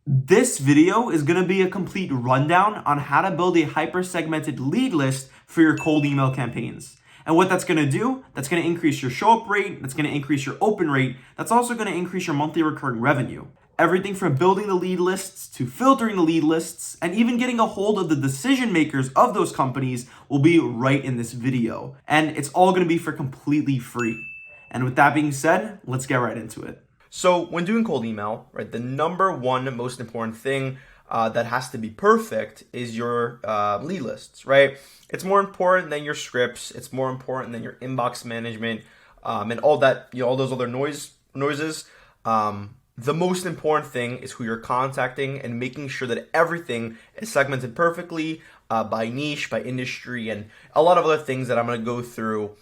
This video is going to be a complete rundown on how to build a hyper-segmented lead list for your cold email campaigns. And what that's going to do, that's going to increase your show-up rate, that's going to increase your open rate, that's also going to increase your monthly recurring revenue. Everything from building the lead lists to filtering the lead lists and even getting a hold of the decision makers of those companies will be right in this video. And it's all going to be for completely free. And with that being said, let's get right into it. So when doing cold email, right, the number one most important thing that has to be perfect is your lead lists, right? It's more important than your scripts. It's more important than your inbox management and all that, all those other noises. The most important thing is who you're contacting and making sure that everything is segmented perfectly by niche, by industry, and a lot of other things that I'm going to go through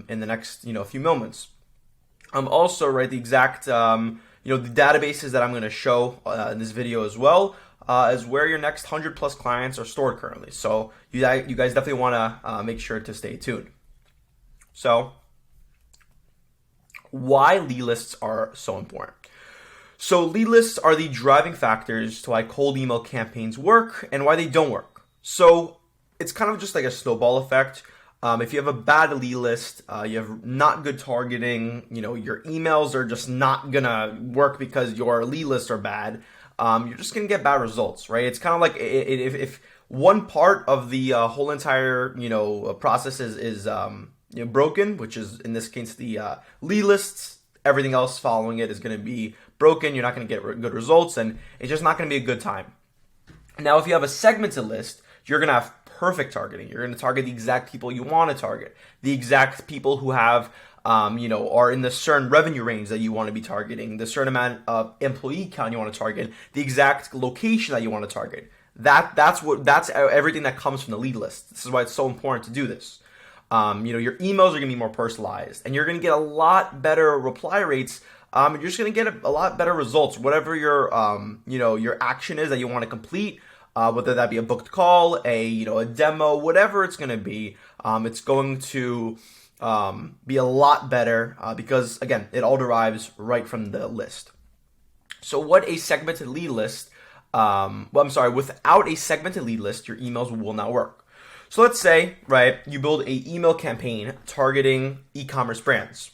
in the next few moments. Also, right, the exact, the databases that I'm going to show in this video as well is where your next 100 plus clients are stored currently. So you guys definitely want to make sure to stay tuned. So why lead lists are so important. So lead lists are the driving factors to why cold email campaigns work and why they don't work. So it's kind of just like a snowball effect. If you have a bad lead list, you have not good targeting, your emails are just not gonna work because your lead lists are bad. You're just gonna get bad results, right? It's kind of like if one part of the whole entire, process is broken, which is in this case the lead lists, everything else following it is gonna be broken. You're not gonna get good results, and it's just not gonna be a good time. Now, if you have a segmented list, you're gonna have perfect targeting. You're going to target the exact people you want to target, the exact people who have, are in the certain revenue range that you want to be targeting, the certain amount of employee count you want to target, the exact location that you want to target. That's everything that comes from the lead list. This is why it's so important to do this. Your emails are going to be more personalized, and you're going to get a lot better reply rates. You're just going to get a lot better results. Whatever your action is that you want to complete. Whether that be a booked call, a demo, whatever it's going to be, it's going to be a lot better because, again, it all derives right from the list. So what a segmented lead list, without a segmented lead list, your emails will not work. So let's say, right, you build a email campaign targeting e-commerce brands.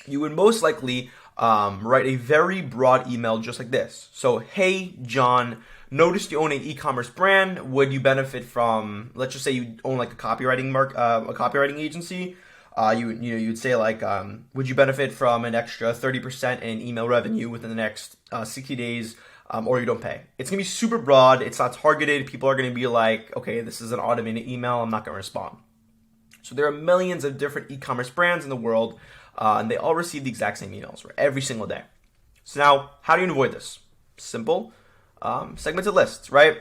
You would most likely write a very broad email just like this. So, hey, John, noticed you own an e-commerce brand. Would you benefit from, let's just say you own like a copywriting agency. You'd say like, would you benefit from an extra 30% in email revenue within the next 60 days, or you don't pay? It's gonna be super broad. It's not targeted. People are gonna be like, okay, this is an automated email. I'm not gonna respond. So there are millions of different e-commerce brands in the world, and they all receive the exact same emails every single day. So now, how do you avoid this? Simple. Segmented lists, right?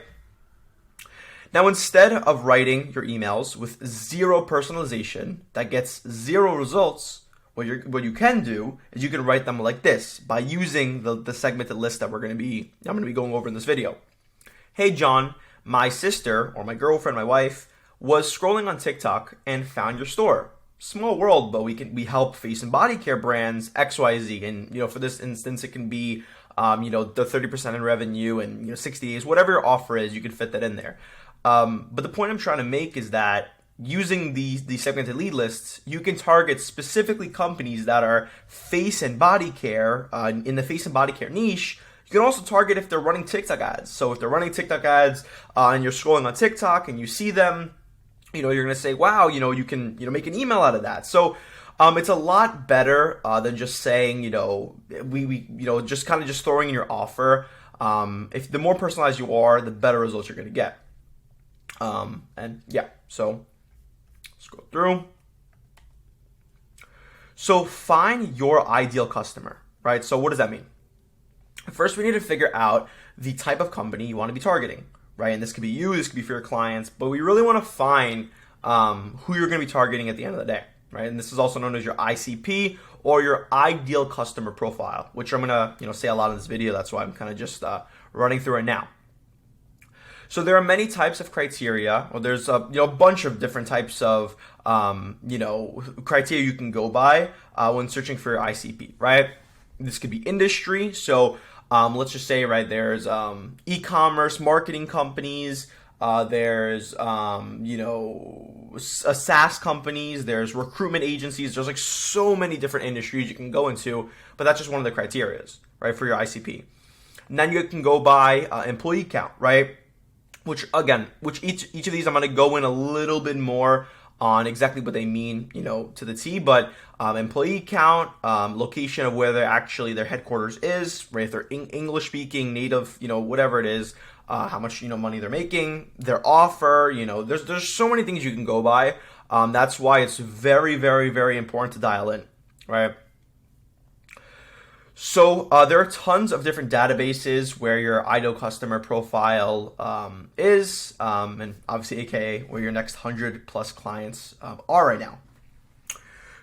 Now, instead of writing your emails with zero personalization that gets zero results, what you can do is you can write them like this by using the segmented list that I'm going to be going over in this video. Hey, John, my sister or my girlfriend, my wife, was scrolling on TikTok and found your store. Small world, but we help face and body care brands XYZ, and for this instance, it can be the 30% in revenue and 60 days, whatever your offer is, you can fit that in there. But the point I'm trying to make is that using these segmented lead lists, you can target specifically companies that are face and body care in the face and body care niche. You can also target if they're running TikTok ads. So if they're running TikTok ads and you're scrolling on TikTok and you see them, you're going to say, wow, you can make an email out of that. So it's a lot better than just saying, just kind of just throwing in your offer. If the more personalized you are, the better results you're going to get. So scroll through. So find your ideal customer, right? So what does that mean? First, we need to figure out the type of company you want to be targeting, right? And this could be you, this could be for your clients, but we really want to find who you're going to be targeting at the end of the day. Right? And this is also known as your ICP or your ideal customer profile, which I'm gonna say a lot in this video. That's why I'm kind of just running through it now. So there are many types of criteria, or there's a bunch of different types of criteria you can go by when searching for your ICP. Right? This could be industry. So Let's just say, right, there's e-commerce marketing companies, there's SaaS companies, there's recruitment agencies. There's like so many different industries you can go into, but that's just one of the criterias, right, for your ICP. And then you can go by employee count, right? Which each of these I'm going to go in a little bit more on exactly what they mean, to the T. But employee count, location of where their headquarters is, right? If they're English speaking, native, whatever it is, how much money they're making, their offer, there's so many things you can go by. That's why it's very, very, very important to dial in, right? So there are tons of different databases where your ideal customer profile is, and obviously AKA where your next 100 plus clients are right now.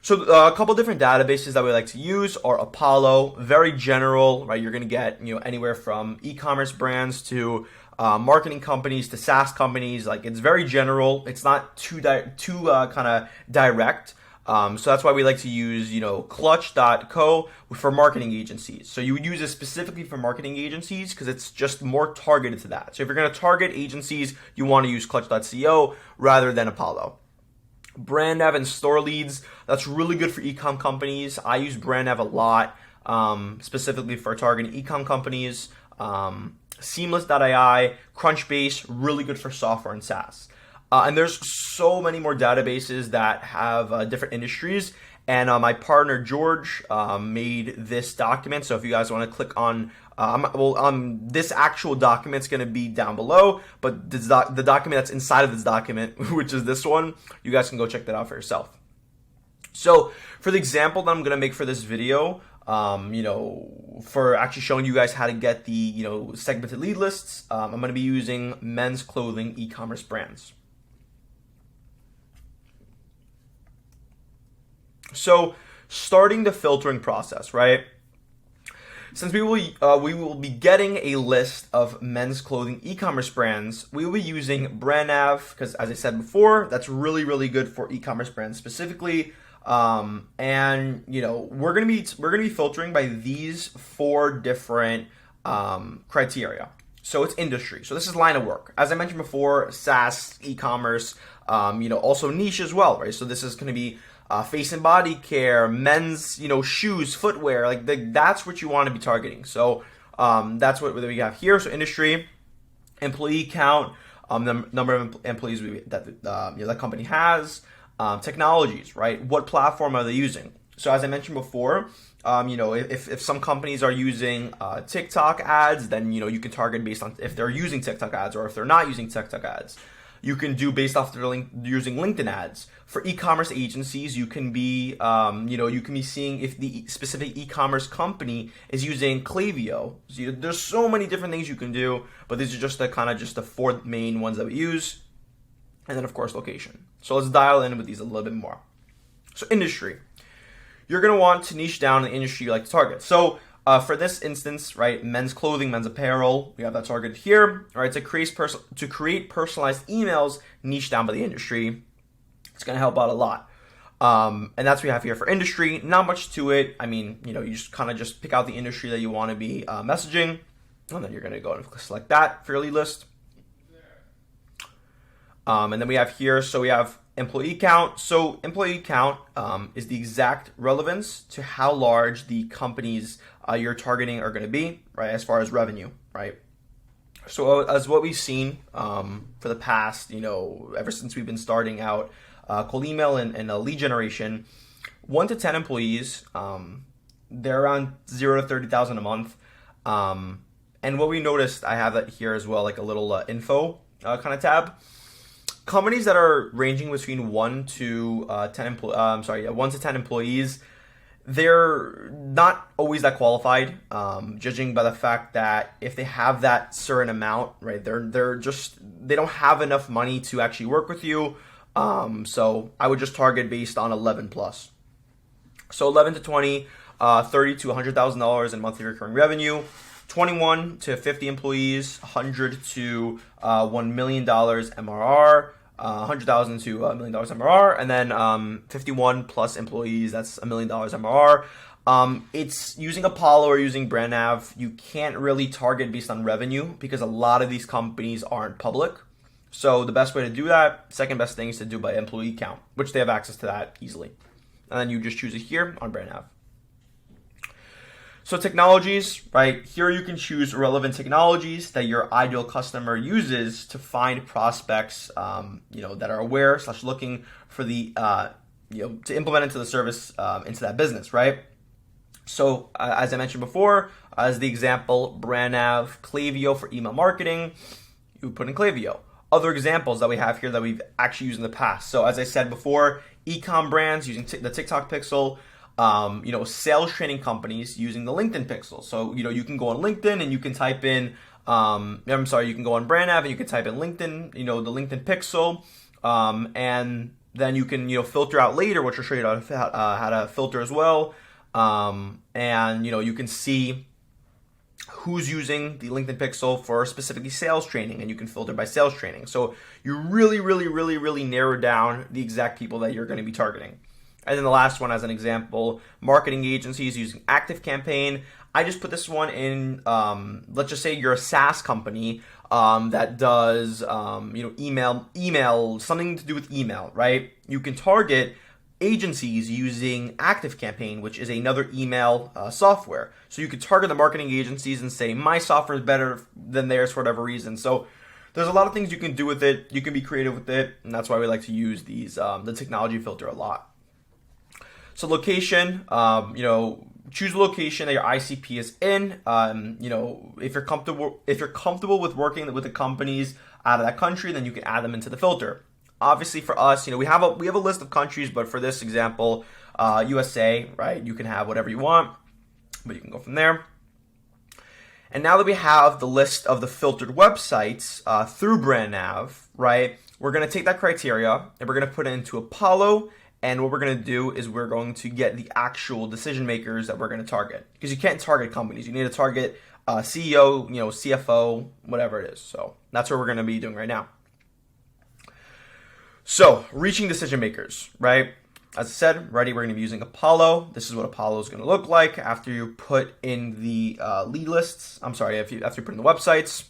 So a couple different databases that we like to use are Apollo, very general, right? You're going to get anywhere from e-commerce brands to marketing companies to SaaS companies. Like, it's very general. It's not too kind of direct. So that's why we like to use, clutch.co for marketing agencies. So you would use it specifically for marketing agencies because it's just more targeted to that. So if you're going to target agencies, you want to use clutch.co rather than Apollo. BrandNav and store leads, that's really good for ecom companies. I use BrandNav a lot, specifically for targeting ecom companies. Seamless.ai, Crunchbase, really good for software and SaaS. And there's so many more databases that have different industries. And my partner, George, made this document. So if you guys want to click on, this actual document's going to be down below. But the document that's inside of this document, which is this one, you guys can go check that out for yourself. So for the example that I'm going to make for this video, for actually showing you guys how to get the, segmented lead lists, I'm going to be using men's clothing e-commerce brands. So starting the filtering process, right? Since we will be getting a list of men's clothing e-commerce brands, we will be using BrandNav because, as I said before, that's really, really good for e-commerce brands specifically. And we're gonna be filtering by these 4 different criteria. So it's industry. So this is line of work. As I mentioned before, SaaS, e-commerce, also niche as well, right? So this is going to be face and body care, men's, shoes, footwear. That's what you want to be targeting. So that's what we have here. So industry, employee count, the number of employees that company has, technologies, right? What platform are they using? So as I mentioned before, if some companies are using TikTok ads, then you can target based on if they're using TikTok ads, or if they're not using TikTok ads. You can do based off using LinkedIn ads. For e-commerce agencies, you can be seeing if the specific e-commerce company is using Klaviyo. So there's so many different things you can do, but these are just the 4 main ones that we use. And then of course location. So let's dial in with these a little bit more. So industry. You're going to want to niche down the industry you like to target. So for this instance, right, men's clothing, men's apparel, we have that targeted here. All right, to create personalized emails, niche down by the industry. It's going to help out a lot. And that's what we have here for industry. Not much to it. I mean, you just just pick out the industry that you want to be messaging, and then you're going to go and select that for your lead list. And then we have here, so we have employee count. So employee count is the exact relevance to how large the companies you're targeting are going to be, right, as far as revenue, right? So as what we've seen for the past, ever since we've been starting out cold email and lead generation, 1 to 10 employees, they're around 0 to 30,000 a month. And what we noticed, I have that here as well, like a little info kind of tab. Companies that are ranging between 1 to 10 employees, they're not always that qualified, judging by the fact that if they have that certain amount, right, they don't have enough money to actually work with you. So I would just target based on 11 plus. So 11 to 20, 30 to $100,000 in monthly recurring revenue. 21 to 50 employees, 100 to $1 million MRR, 100,000 to $1 million MRR, and then 51 plus employees, that's $1 million MRR. It's using Apollo or using brand nav. You can't really target based on revenue because a lot of these companies aren't public. So the best way to do that, second best thing, is to do by employee count, which they have access to that easily. And then you just choose it here on brand nav. So technologies, right? Here you can choose relevant technologies that your ideal customer uses to find prospects, that are aware / looking for the, to implement into the service, into that business, right? So as I mentioned before, as the example, brand nav, Klaviyo for email marketing, you would put in Klaviyo. Other examples that we have here that we've actually used in the past. So as I said before, e-com brands using the TikTok pixel, sales training companies using the LinkedIn pixel. So, you can go on LinkedIn and you can type in, you can go on brand nav and you can type in LinkedIn, the LinkedIn pixel, and then you can, filter out later, which I'll show you how to filter as well. And you can see who's using the LinkedIn pixel for specifically sales training, and you can filter by sales training. So you really, really, really, really narrow down the exact people that you're going to be targeting. And then the last one as an example, marketing agencies using ActiveCampaign. I just put this one in, let's just say you're a SaaS company that does, email, something to do with email, right? You can target agencies using ActiveCampaign, which is another email software. So you could target the marketing agencies and say, my software is better than theirs for whatever reason. So there's a lot of things you can do with it. You can be creative with it. And that's why we like to use these, the technology filter a lot. So location, choose the location that your ICP is in. If you're comfortable with working with the companies out of that country, then you can add them into the filter. Obviously, for us, we have a list of countries, but for this example, USA, right? You can have whatever you want, but you can go from there. And now that we have the list of the filtered websites through brand nav, right? We're going to take that criteria and we're going to put it into Apollo. And what we're going to do is we're going to get the actual decision makers that we're going to target, because you can't target companies. You need to target CEO, CFO, whatever it is. So that's what we're going to be doing right now. So reaching decision makers, right? As I said, we're going to be using Apollo. This is what Apollo is going to look like after you put in the lead lists. After you put in the websites.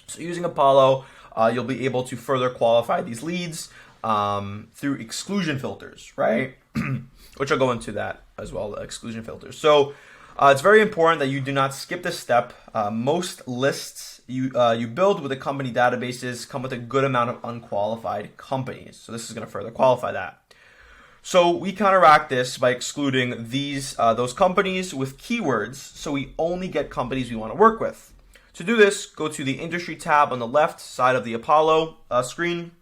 So using Apollo, you'll be able to further qualify these leads through exclusion filters, right? Which I'll go into that as well, the exclusion filters. So it's very important that you do not skip this step. Most lists you build with the company databases come with a good amount of unqualified companies. So this is going to further qualify that. So we counteract this by excluding those companies with keywords, so we only get companies we want to work with. To do this, go to the industry tab on the left side of the Apollo screen,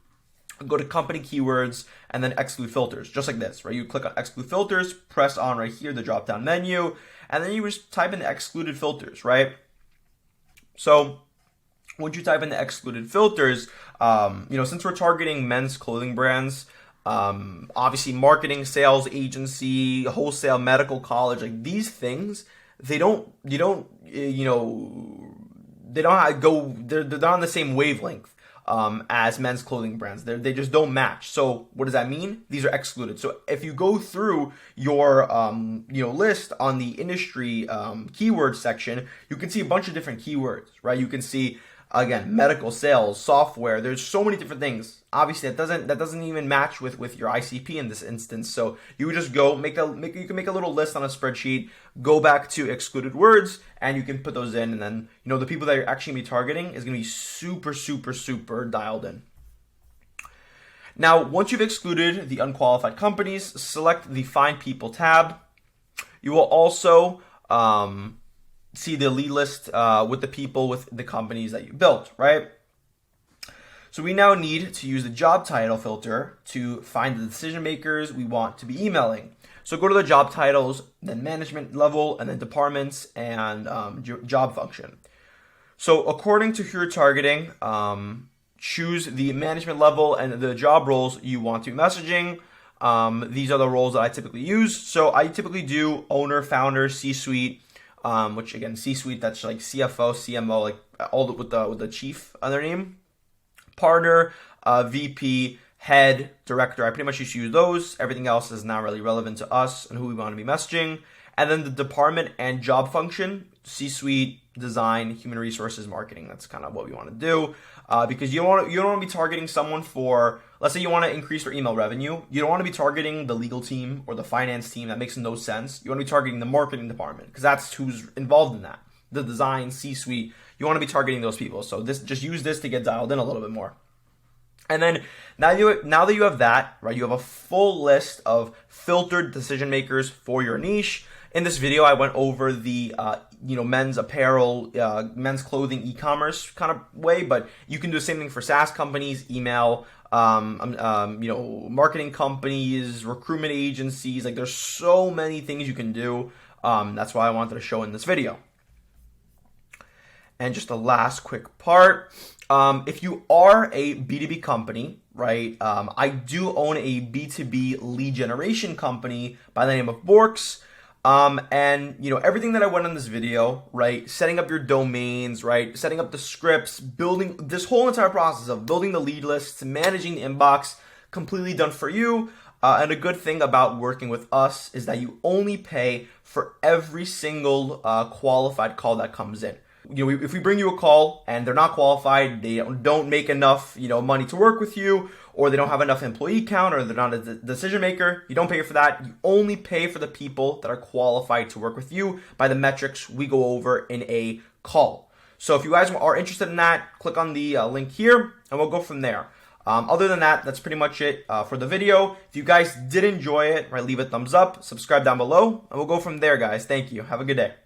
go to company keywords, and then exclude filters, just like this, right? You click on exclude filters, press on right here, the drop down menu, and then you just type in the excluded filters, right? So once you type in the excluded filters, since we're targeting men's clothing brands, obviously marketing, sales agency, wholesale, medical, college, like these things, they're not on the same wavelength as men's clothing brands. They just don't match. So what does that mean? These are excluded. So if you go through your list on the industry keyword section, you can see a bunch of different keywords, right? You can see, again, medical, sales, software. There's so many different things. Obviously, that doesn't even match with your ICP in this instance. So you would just go you can make a little list on a spreadsheet, go back to excluded words, and you can put those in. And then the people that you're actually gonna be targeting is gonna be super, super, super dialed in. Now, once you've excluded the unqualified companies, select the Find People tab. You will also see the lead list with the people with the companies that you built, right? So we now need to use the job title filter to find the decision makers we want to be emailing. So go to the job titles, then management level, and then departments and job function. So according to who you're targeting, choose the management level and the job roles you want to be messaging. These are the roles that I typically use. So I typically do owner, founder, C-suite, which again, C-suite, that's like CFO, CMO, like all with the chief on their name. Partner, VP, head, director. I pretty much used to use those. Everything else is not really relevant to us and who we want to be messaging. And then the department and job function, C-suite, design, human resources, marketing. That's kind of what we want to do, because you don't want to be targeting someone for, let's say you want to increase their email revenue. You don't want to be targeting the legal team or the finance team. That makes no sense. You want to be targeting the marketing department because that's who's involved in that. The design, C-suite. You want to be targeting those people. So just use this to get dialed in a little bit more. And then now that you have that, right, you have a full list of filtered decision makers for your niche. In this video, I went over the men's apparel, men's clothing, e-commerce kind of way, but you can do the same thing for SaaS companies, email, marketing companies, recruitment agencies. Like there's so many things you can do. That's why I wanted to show in this video. And just the last quick part. If you are a B2B company, right, I do own a B2B lead generation company by the name of Borks. And everything that I went on this video, right, setting up your domains, right, setting up the scripts, building this whole entire process of building the lead lists, managing the inbox, completely done for you. And a good thing about working with us is that you only pay for every single qualified call that comes in. If we bring you a call and they're not qualified, they don't make enough, money to work with you, or they don't have enough employee count, or they're not a decision maker, you don't pay for that. You only pay for the people that are qualified to work with you by the metrics we go over in a call. So if you guys are interested in that, click on the link here and we'll go from there. Other than that, that's pretty much it for the video. If you guys did enjoy it, right, leave a thumbs up, subscribe down below, and we'll go from there, guys. Thank you. Have a good day.